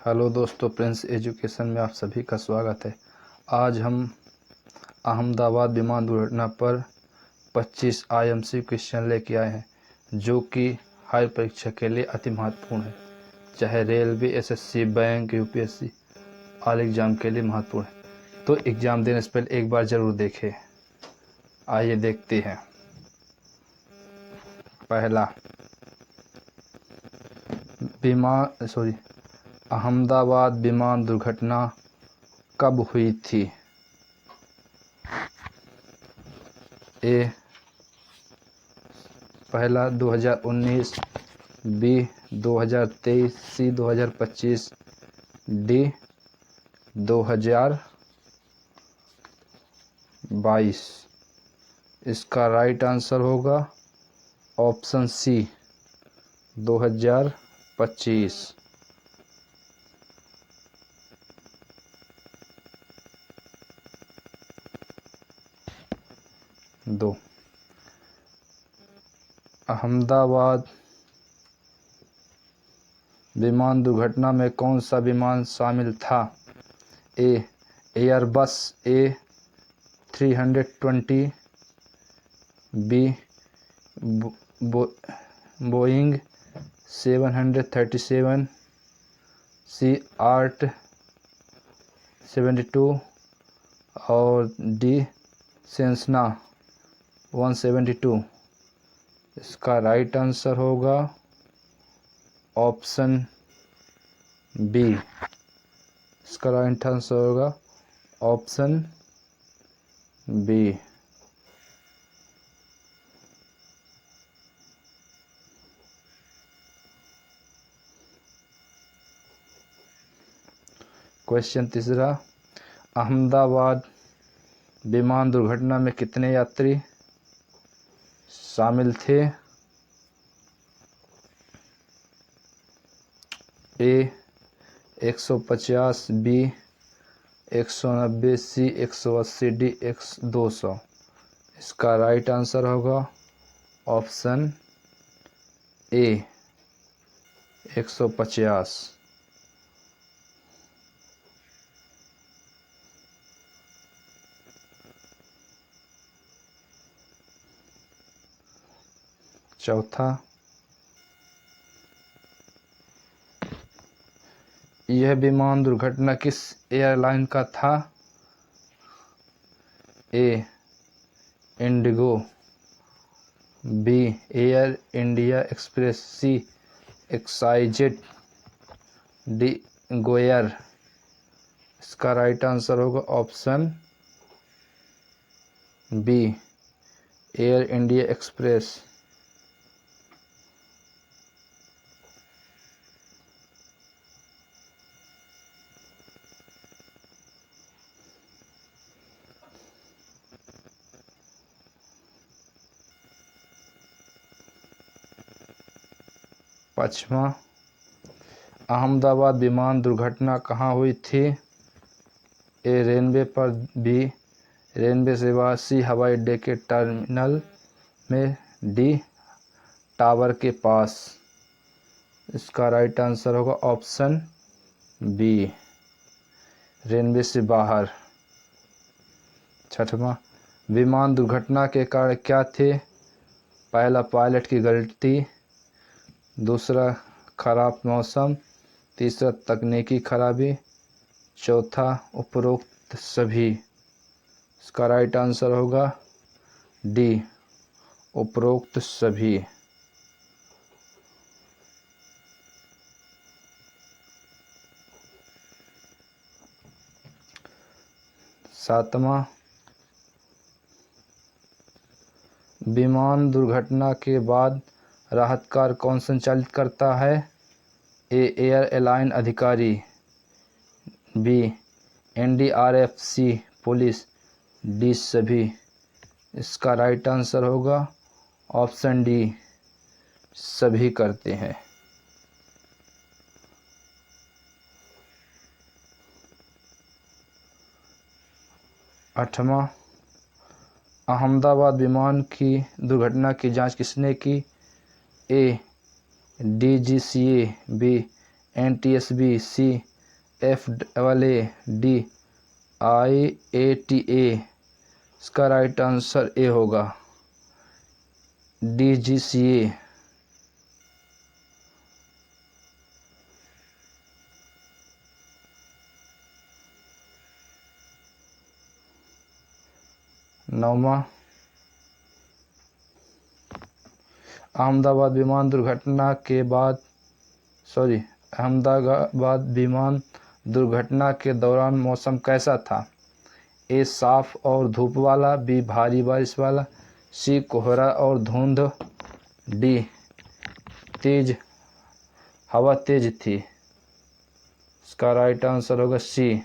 Hello दोस्तों, Prince education में आप सभी का स्वागत है। आज हम अहमदाबाद विमान दुर्घटना पर 25 IMC क्वेश्चन लेके आए हैं, जो कि हर परीक्षा के लिए अति महत्वपूर्ण है। चाहे railway, SSC, bank, UPSC, all exam के लिए महत्वपूर्ण है। तो एग्ज़ाम देने से पहले एक बार ज़रूर देखें। आइए देखते हैं। पहला, अहमदाबाद विमान दुर्घटना कब हुई थी? ए पहला 2019, बी 2023, सी 2025, डी 2022। इसका राइट आंसर होगा ऑप्शन सी 2025। दो, अहमदाबाद विमान दुर्घटना में कौन सा विमान शामिल था? A Airbus A320, B Boeing 737, C आर्ट 72 और डी सेंसना 172। इसका राइट आंसर होगा ऑप्शन बी। इसका राइट आंसर होगा ऑप्शन बी। क्वेश्चन तीसरा, अहमदाबाद विमान दुर्घटना में कितने यात्री शामिल थे? A 150, B 190, C 180, D 200। इसका राइट आंसर होगा ऑप्शन ए 150। चौथा, यह विमान दुर्घटना किस एयरलाइन का था? A IndiGo, B Air India Express, C एक्साइजेट, D GoAir. इसका राइट आंसर होगा option B Air India Express. पाँचवा, अहमदाबाद विमान दुर्घटना कहाँ हुई थी? ए रेलवे पर, बी रेलवे सेवा, सी हवाई अड्डे के टर्मिनल में, डी टावर के पास। इसका राइट आंसर होगा ऑप्शन बी रेलवे से बाहर। छठवां, विमान दुर्घटना के कारण क्या थे? पहला, पायलट की गलती, दूसरा खराब मौसम, तीसरा तकनीकी खराबी, चौथा उपरोक्त सभी। इसका राइट आंसर होगा डी उपरोक्त सभी। सातवां, विमान दुर्घटना के बाद राहत कार्य कौन संचालित करता है? ए एयरलाइन अधिकारी, बी NDRF, सी पुलिस, डी सभी। इसका राइट आंसर होगा ऑप्शन डी सभी करते हैं। आठवां, अहमदाबाद विमान की दुर्घटना की जांच किसने की? ए DGCA, बी NTSB, सी FAADIATA, इसका राइट आंसर ए होगा। DGCA, नौवां, अहमदाबाद विमान दुर्घटना के दौरान मौसम कैसा था? ए साफ और धूप वाला, बी भारी बारिश वाला, सी कोहरा और धुंध, डी हवा तेज थी। इसका राइट आंसर होगा सी,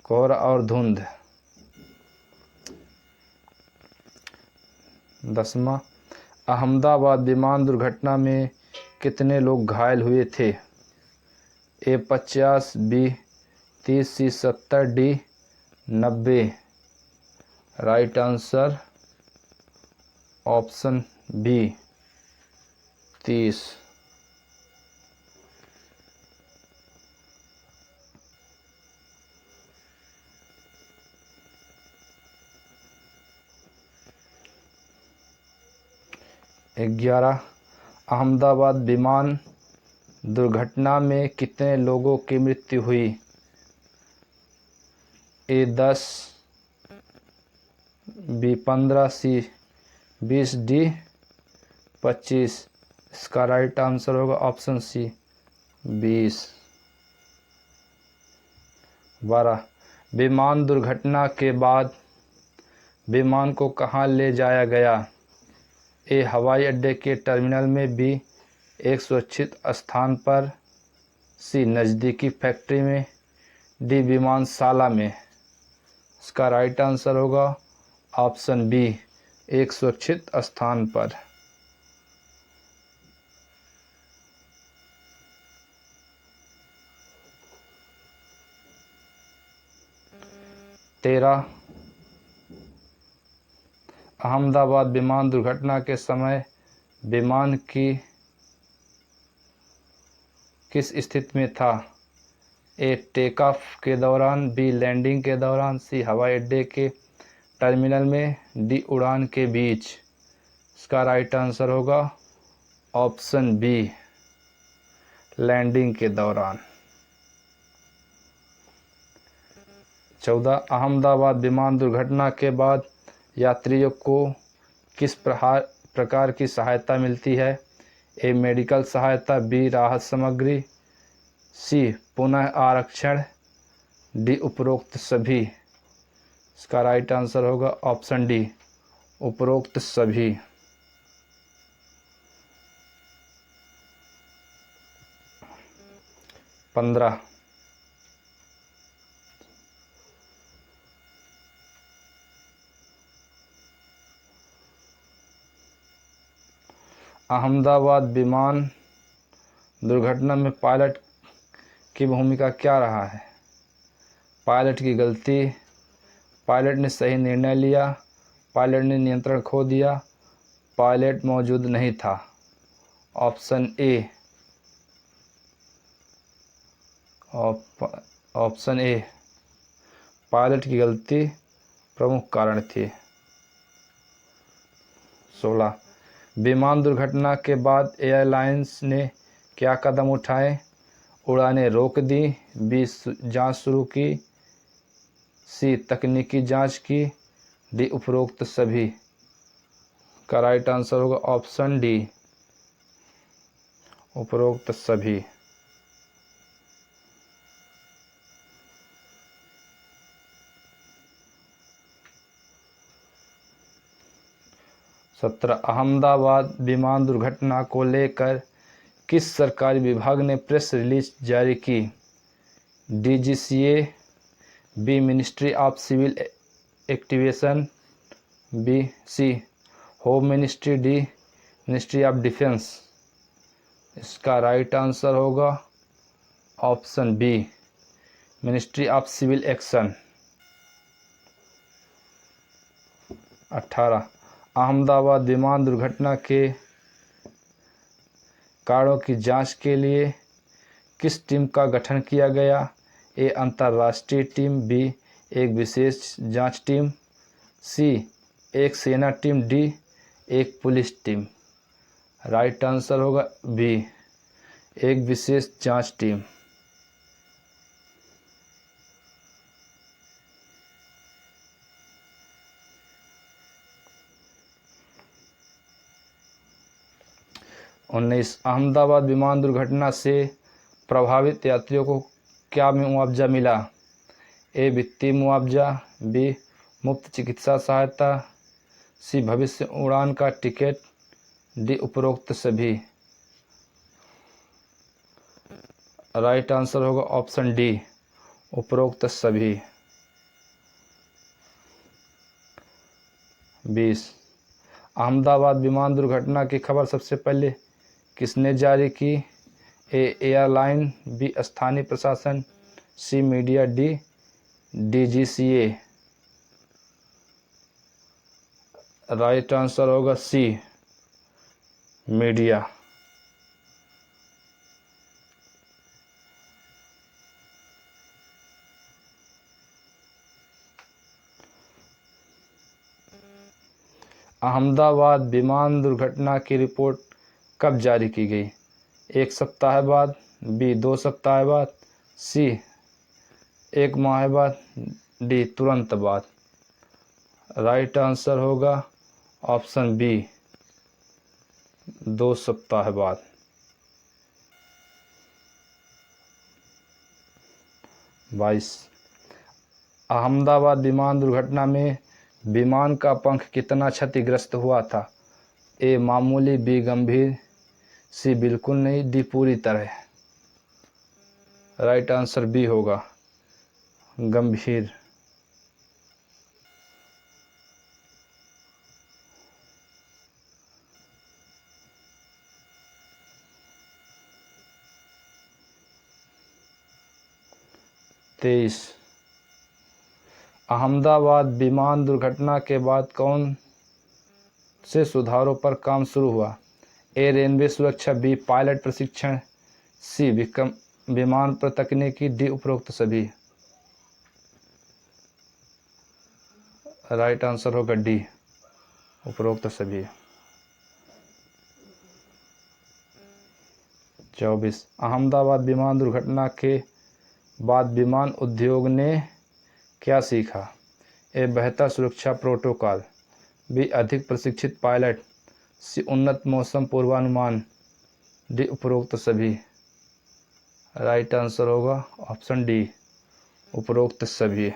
कोहरा और धुंध। 10वां, अहमदाबाद विमान दुर्घटना में कितने लोग घायल हुए थे? A 50, B 30, C 70, D 90। Right answer option B 30। 11, Ahmedabad विमान दुर्घटना में कितने लोगों की मृत्यु हुई? A 10, B 15, C 20, D 25। इसका राइट आंसर होगा ऑप्शन सी 20। 12, विमान दुर्घटना के बाद विमान को कहाँ ले जाया गया? ए हवाई अड्डे के टर्मिनल में, बी एक सुरक्षित स्थान पर, सी नज़दीकी फैक्ट्री में, डी विमानशाला में। इसका राइट आंसर होगा ऑप्शन बी, एक सुरक्षित स्थान पर। 13, अहमदाबाद विमान दुर्घटना के समय विमान की किस स्थिति में था? ए टेक ऑफ के दौरान, बी लैंडिंग के दौरान, सी हवाई अड्डे के टर्मिनल में, डी उड़ान के बीच। इसका राइट आंसर होगा ऑप्शन बी, लैंडिंग के दौरान। 14, अहमदाबाद विमान दुर्घटना के बाद यात्रियों को किस प्रकार की सहायता मिलती है? ए मेडिकल सहायता, बी राहत सामग्री, सी पुनः आरक्षण, डी उपरोक्त सभी। इसका राइट आंसर होगा ऑप्शन डी, उपरोक्त सभी। 15, अहमदाबाद विमान दुर्घटना में पायलट की भूमिका क्या रहा है? पायलट की गलती, पायलट ने सही निर्णय लिया, पायलट ने नियंत्रण खो दिया, पायलट मौजूद नहीं था। ऑप्शन ए, पायलट की गलती प्रमुख कारण थी। 16, विमान दुर्घटना के बाद एयरलाइंस ने क्या कदम उठाए? उड़ानें रोक दी, बी जांच शुरू की, सी तकनीकी जांच की, डी उपरोक्त सभी। का राइट आंसर होगा ऑप्शन डी, उपरोक्त सभी। 17, अहमदाबाद विमान दुर्घटना को लेकर किस सरकारी विभाग ने प्रेस रिलीज जारी की? DGCA, B ministry of civil aviation, B C home ministry, D ministry of defence. इसका राइट आंसर होगा option B, ministry of civil action. 18, Ahmedabad विमान दुर्घटना के कारणों की जांच के लिए किस टीम का गठन किया गया? ए अंतर्राष्ट्रीय टीम, बी एक विशेष जांच टीम, सी एक सेना टीम, डी एक पुलिस टीम। राइट आंसर होगा बी एक विशेष जांच टीम। उन्नीस, अहमदाबाद विमान दुर्घटना से प्रभावित यात्रियों को क्या मुआवजा मिला? ए वित्तीय मुआवजा, बी मुफ्त चिकित्सा सहायता, सी भविष्य उड़ान का टिकट, डी उपरोक्त सभी। राइट आंसर होगा ऑप्शन डी उपरोक्त सभी। 20, अहमदाबाद विमान दुर्घटना की खबर सबसे पहले किसने जारी की? ए एयरलाइन, बी स्थानीय प्रशासन, C media, D DGCA. Right answer होगा सी मीडिया। अहमदाबाद विमान दुर्घटना की रिपोर्ट कब जारी की गई? एक सप्ताह बाद, बी 2 सप्ताह बाद, सी 1 माह बाद, डी तुरंत बाद। राइट आंसर होगा ऑप्शन बी 2 सप्ताह बाद। 22, अहमदाबाद विमान दुर्घटना में विमान का पंख कितना क्षतिग्रस्त हुआ था? ए मामूली, बी गंभीर, सी बिल्कुल नहीं, डी पूरी तरह। राइट आंसर बी होगा गंभीर। तेईस, अहमदाबाद विमान दुर्घटना के बाद कौन से सुधारों पर काम शुरू हुआ? ए रेलवे सुरक्षा, बी पायलट प्रशिक्षण, सी विमान पर तकनीकी, डी उपरोक्त सभी। राइट आंसर होगा डी उपरोक्त सभी। 24, अहमदाबाद विमान दुर्घटना के बाद विमान उद्योग ने क्या सीखा? ए बेहतर सुरक्षा प्रोटोकॉल, बी अधिक प्रशिक्षित पायलट, सी उन्नत मौसम पूर्वानुमान, डी उपरोक्त सभी। राइट आंसर होगा ऑप्शन डी उपरोक्त सभी।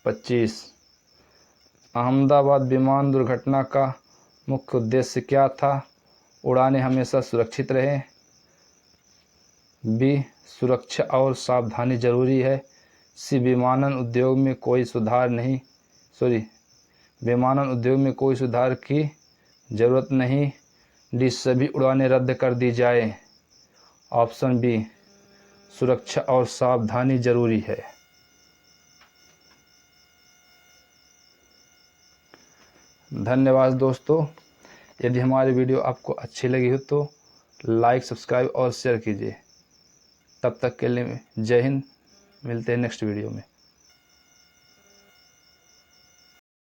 25, अहमदाबाद विमान दुर्घटना का मुख्य उद्देश्य क्या था? उड़ानें हमेशा सुरक्षित रहें, बी सुरक्षा और सावधानी जरूरी है, सी विमानन उद्योग में कोई सुधार की ज़रूरत नहीं, डी सभी उड़ानें रद्द कर दी जाए। ऑप्शन बी सुरक्षा और सावधानी जरूरी है। धन्यवाद दोस्तों। यदि हमारी वीडियो आपको अच्छी लगी हो तो लाइक, सब्सक्राइब और शेयर कीजिए। तब तक के लिए जय हिंद। मिलते हैं नेक्स्ट वीडियो में।